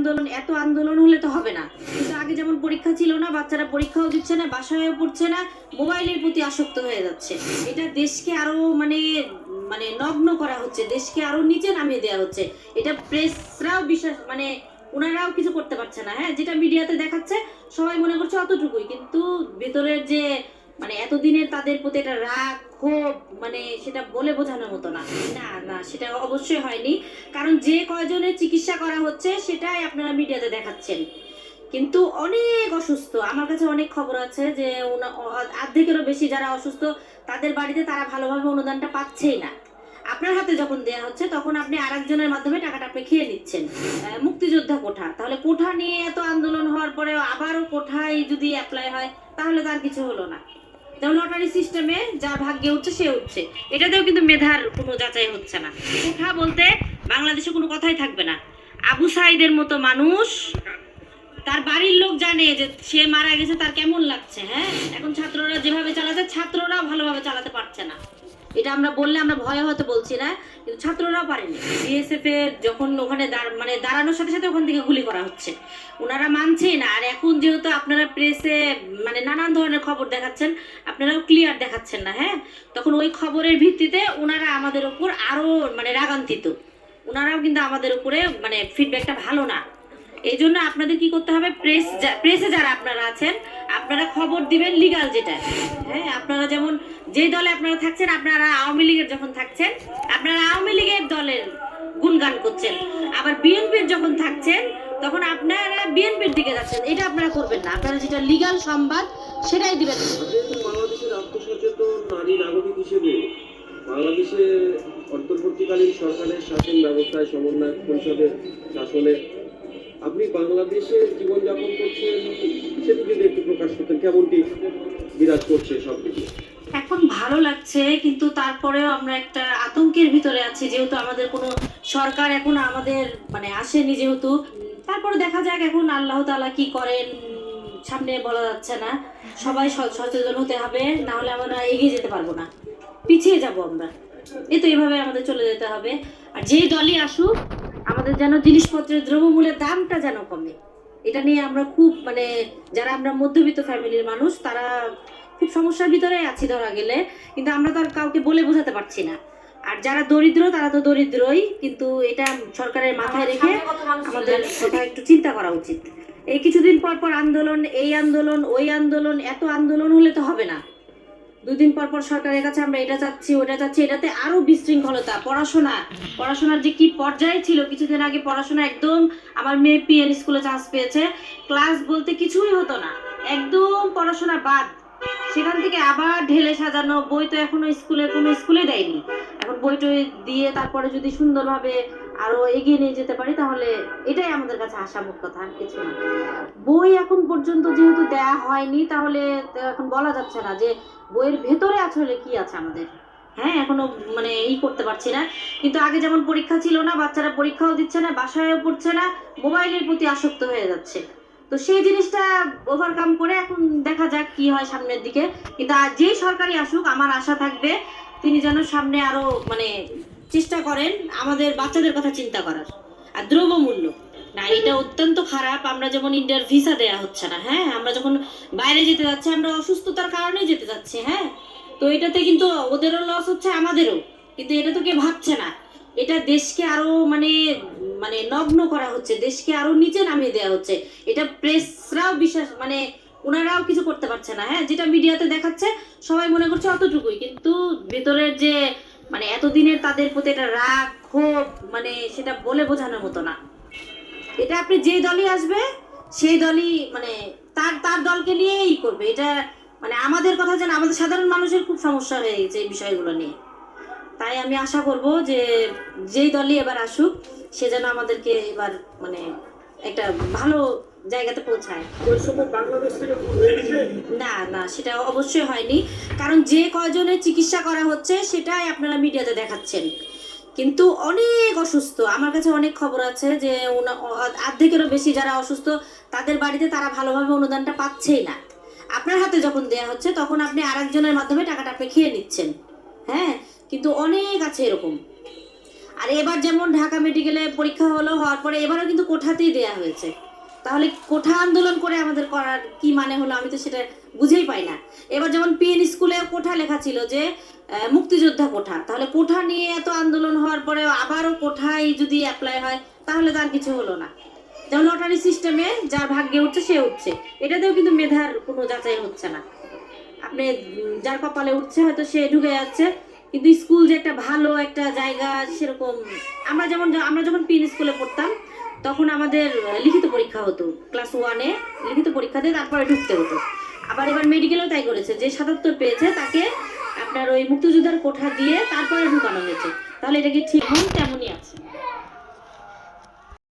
আন্দোলন, এত আন্দোলন হলে তো হবে না। কিন্তু আগে যেমন পরীক্ষা ছিল না, বাচ্চারা পরীক্ষাও দিচ্ছে না, বাসায়ও পড়ছে না, মোবাইলের প্রতি আসক্ত হয়ে যাচ্ছে। এটা দেশকে আরো মানে মানে নগ্ন করা হচ্ছে, দেশকে আরো নিচে নামিয়ে দেওয়া হচ্ছে। এটা প্রেসরাও বিশ্বাস মানে ওনারাও কিছু করতে পারছে না। হ্যাঁ, যেটা মিডিয়াতে দেখাচ্ছে সবাই মনে করছে অতটুকুই, কিন্তু ভেতরের যে মানে এতদিনের তাদের প্রতি একটা রাগ ক্ষোভ, মানে সেটা বলে বোঝানোর মতো না। না না, সেটা অবশ্যই হয়নি। কারণ যে কয়জনের চিকিৎসা করা হচ্ছে সেটাই আপনারা মিডিয়াতে দেখাচ্ছেন, কিন্তু অনেক অসুস্থ। আমার কাছে অনেক খবর আছে যে অর্ধেকেরও বেশি যারা অসুস্থ তাদের বাড়িতে তারা ভালোভাবে অনুদানটা পাচ্ছেই না। আপনার হাতে যখন দেয়া হচ্ছে তখন আপনি আরেকজনের মাধ্যমে টাকাটা আপনি খেয়ে নিচ্ছেন। মুক্তিযোদ্ধা কোঠা, তাহলে কোঠা নিয়ে এত আন্দোলন হওয়ার পরে আবারও কোঠায় যদি অ্যাপ্লাই হয় তাহলে তার কিছু হলো না। যেমন লটারি সিস্টেমে যা ভাগ্যে উঠছে সে উঠছে, এটাতেও কিন্তু মেধার কোনো যাচাই হচ্ছে না। কোঠা বলতে বাংলাদেশে কোনো কথাই থাকবে না। আবু সাইদের মতো মানুষ, তার বাড়ির লোক জানে যে সে মারা গেছে, তার কেমন লাগছে। হ্যাঁ, এখন ছাত্ররা যেভাবে চালাচ্ছে ছাত্ররা ভালোভাবে চালাতে পারছে না। এটা আমরা বললে আমরা ভয়ে হয়তো বলছি না, কিন্তু ছাত্ররাও পারেনি। বিএসএফ এর যখন ওখানে মানে দাঁড়ানোর সাথে সাথে ওখান থেকে গুলি করা হচ্ছে, ওনারা মানছেই না। আর এখন যেহেতু আপনারা প্রেসে মানে নানান ধরনের খবর দেখাচ্ছেন, আপনারাও ক্লিয়ার দেখাচ্ছেন না। হ্যাঁ, তখন ওই খবরের ভিত্তিতে ওনারা আমাদের উপর আরো মানে রাগান্বিত। ওনারাও কিন্তু আমাদের উপরে মানে ফিডব্যাকটা ভালো না। এই জন্য আপনাদের কি করতে হবে, প্রেসে যারা আপনারা আছেন আপনারা খবর দিবেন লিগ্যাল যেটা। হ্যাঁ, আপনারা যেমন যে দলে আপনারা থাকছেন, আপনারা আওয়ামী লীগের যখন থাকছেন আপনারা আওয়ামী লীগের দলের গুণগান করছেন, আবার বিএনপির যখন থাকছেন তখন আপনারা বিএনপির দিকে যাচ্ছেন। এটা আপনারা করবেন না, আপনারা যেটা লিগ্যাল সংবাদ সেটাই দিবেন। বাংলাদেশের আত্মসচেতন নারী নাগরিক হিসেবে বাংলাদেশে অন্তর্বর্তীকালীন সরকারের শাসন ব্যবস্থায় সমন্বয় পরিষদের শাসনে আপনি বাংলাদেশে জীবনযাপন করছেন, সেটি যদি একটু প্রকাশ করতেন, কেমনটি বিরাজ করছে সবকিছু? এখন ভালো লাগছে, কিন্তু তারপরেও আমরা একটা আতঙ্কের ভিতরে আছি, যেহেতু আমাদের কোনো সরকার এখন আমাদের মানে আসেনি যেহেতু। তারপরে দেখা যাক এখন আল্লাহ তাআলা কি করেন, সামনে বলা যাচ্ছে না। সবাই সচেতন হতে হবে, না হলে আমরা এগিয়ে যেতে পারবো না, পিছিয়ে যাব আমরা। এই তো এইভাবে আমাদের চলে যেতে হবে। আর যেই দলই আসুক আমাদের যেন জিনিসপত্রের দ্রব্যমূল্যের দামটা যেন কমে, এটা নিয়ে আমরা খুব মানে যারা আমরা মধ্যবিত্ত ফ্যামিলির মানুষ তারা খুব সমস্যার ভিতরে আছি ধরা গেলে, কিন্তু আমরা তো আর কাউকে বলে বোঝাতে পারছি না। আর যারা দরিদ্র তারা তো দরিদ্রই, কিন্তু এটা সরকারের মাথায় রেখে আমাদের কথা একটু চিন্তা করা উচিত। এই কিছুদিন পর পর আন্দোলন, এই আন্দোলন ওই আন্দোলন, এত আন্দোলন হলে তো হবে না। দুদিন পর পর সরকারের কাছে আমরা এটা চাচ্ছি ওটা চাচ্ছি, এটাতে আরো বিশৃঙ্খলতা। পড়াশোনার যে কি পর্যায়ে ছিল, কিছুদিন আগে পড়াশোনা একদম, আমার মেয়ে পিএন স্কুলে চান্স পেয়েছে, ক্লাস বলতে কিছুই হতো না, একদম পড়াশোনা বাদ। সেখান থেকে আবার ঢেলে সাজানো বই, তো এখনো কোনো স্কুলে দেয়নি। এখন বইটই দিয়ে তারপরে যদি সুন্দরভাবে আরো এগিয়ে নিয়ে যেতে পারি তাহলে এটাই আমাদের কাছে আশামুখ কথা, আর কিছু না। বই এখন পর্যন্ত যেহেতু দেয়া হয়নি, তাহলে এখন বলা যাচ্ছে না যে বইয়ের ভেতরে আসলে কি আছে আমাদের। হ্যাঁ, এখনো মানে করতে পারছি না। কিন্তু আগে যেমন পরীক্ষা ছিল না, বাচ্চারা পরীক্ষাও দিচ্ছে না, বাসায়ও পড়ছে না, মোবাইলের প্রতি আসক্ত হয়ে যাচ্ছে। তো সেই জিনিসটা ওভারকাম করে এখন দেখা যাক কি হয় সামনের দিকে। কিন্তু যেই সরকারি আসুক আমার আশা থাকবে তিনি যেন সামনে আরো মানে চেষ্টা করেন আমাদের বাচ্চাদের কথা চিন্তা করার। আর দ্রব্যমূল্য না, এটা অত্যন্ত খারাপ। আমরা যেমন ইন্ডিয়ার ভিসা দেয়া হচ্ছে না, হ্যাঁ, আমরা যখন বাইরে যেতে যাচ্ছি আমরা অসুস্থতার কারণেই যেতে যাচ্ছি। হ্যাঁ, তো এটাতে কিন্তু ওদেরও লস হচ্ছে আমাদেরও, কিন্তু এটা তো কেউ ভাবছে না। এটা দেশকে আরো মানে মানে নগ্ন করা হচ্ছে, দেশকে আরো নিচে নামিয়ে দেওয়া হচ্ছে। এটা প্রেসরাও বিশ্বাস মানে ওনারাও কিছু করতে পারছে না। হ্যাঁ, যেটা মিডিয়াতে দেখাচ্ছে সবাই মনে করছে অতটুকুই, কিন্তু ভেতরের যে মানে এতদিনের তাদের প্রতি একটা রাগ ক্ষোভ, মানে সেটা বলে বোঝানোর মতো না। এটা আপনি যে দলই আসবে সেই দলই মানে তার তার দলকে নিয়েই করবে। এটা মানে আমাদের কথা যেন, আমাদের সাধারণ মানুষের খুব সমস্যা হয়ে গেছে এই বিষয়গুলো নিয়ে। তাই আমি আশা করব যে যেই দলই এবার আসুক সে যেন আমাদেরকে এবার মানে একটা ভালো জায়গাতে পৌঁছায়। না না, সেটা অবশ্যই হয়নি। কারণ যে কয়জনের চিকিৎসা করা হচ্ছে সেটাই আপনারা মিডিয়াতে দেখাচ্ছেন, কিন্তু অনেক অসুস্থ। আমার কাছে অনেক খবর আছে যে অর্ধেকেরও বেশি যারা অসুস্থ তাদের বাড়িতে তারা ভালোভাবে অনুদানটা পাচ্ছেই না। আপনার হাতে যখন দেয়া হচ্ছে তখন আপনি আরেকজনের মাধ্যমে টাকাটা আপনি খেয়ে নিচ্ছেন। হ্যাঁ, কিন্তু অনেক আছে এরকম। আর এবার যেমন ঢাকা মেডিকেলে পরীক্ষা হলো, হওয়ার পরে এবারও কিন্তু কোঠাতেই দেয়া হয়েছে। তাহলে কোঠা আন্দোলন করে আমাদের করার কি মানে হলো, আমি তো সেটা বুঝেই পাই না। এবার যেমন পিএন স্কুলে কোঠা লেখা ছিল যে মুক্তিযোদ্ধা কোঠা, তাহলে কোঠা নিয়ে এত আন্দোলন হওয়ার পরে আবারও কোঠায় যদি অ্যাপ্লাই হয় তাহলে তার কিছু হলো না। যেমন লটারি সিস্টেমে যার ভাগ্যে উঠছে সে উঠছে, এটাতেও কিন্তু মেধার কোনো যাচাই হচ্ছে না। আপনি যার কপালে উঠছে হয়তো সে ঢুকে যাচ্ছে, কিন্তু স্কুল যে একটা ভালো একটা জায়গা সেরকম। আমরা যখন পিন স্কুলে পড়তাম তখন আমাদের লিখিত পরীক্ষা হতো, ক্লাস 1-এ লিখিত পরীক্ষা দিয়ে তারপরে ঢুকতে হতো। আবার এবার মেডিকেলেও তাই করেছে, যে 77 পেয়েছে তাকে আপনার ওই মুক্তিযোদ্ধার কোঠা দিয়ে তারপরে ঢুকানো হয়েছে। তাহলে এটা কি ঠিক? তেমনই আছে।